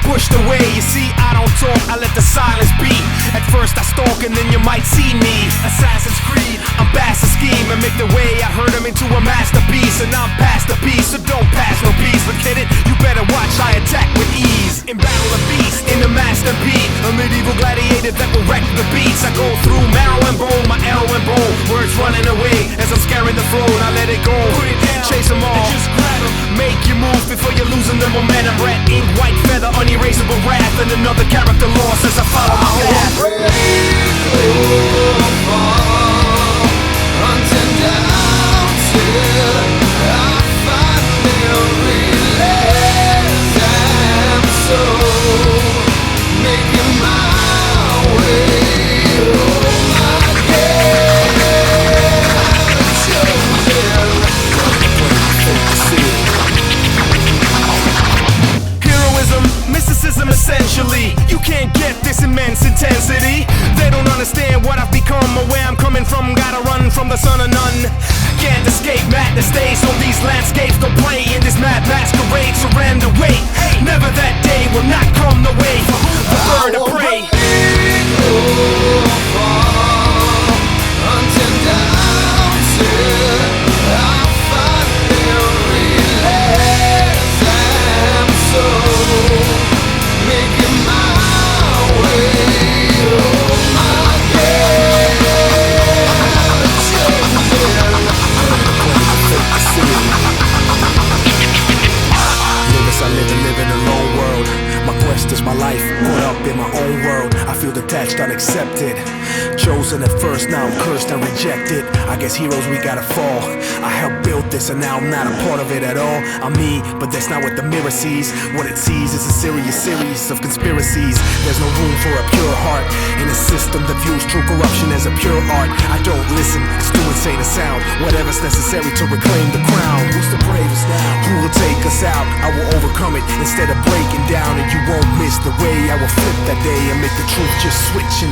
pushed away. You see, I don't talk, I let the silence beat. At first I stalk and then you might see me. Assassin's Creed, I'm past the scheme and make the way I heard him into a masterpiece. And I'm past the piece, so don't pass no peace. Look at it, you better watch, I attack with ease. In battle of beasts, in the masterpiece, a medieval gladiator that will wreck the beats. I go through marrow and bone, my arrow and bone. Words running away as I'm scaring the throne. I let it go, put it down, chase them all, and just grab them. Make you move before you're losing the momentum. Red ink, white feather, unerasable wrath. And another character lost as I follow my path. Hunting down till I finally realize I'm so making my way home again. Heroism, mysticism essentially. You can't get this immense intensity. They don't understand what I've become or where I'm coming from. Gotta run from the son of none. Can't escape madness, stays on these landscapes. Don't play in this mad masquerade. Surrender, wait, never that day will not come the way for the bird of prey. Hunting down till I finally realize I'm so making my way home again. I live in a lone world. My quest is my life, caught up in my own world. I feel detached, unaccepted. Chosen at first, now I'm cursed and rejected. I guess heroes, we gotta fall. I helped build this and now I'm not a part of it at all. I'm me, but that's not what the mirror sees. What it sees is a serious series of conspiracies. There's no room for a pure heart in a system that views true corruption as a pure art. I don't listen, it's too insane to sound. Whatever's necessary to reclaim the crown. Who's the bravest now? Who will take us out? I will overcome it instead of breaking down. And you won't miss the way I will flip that day and make the truth just switch in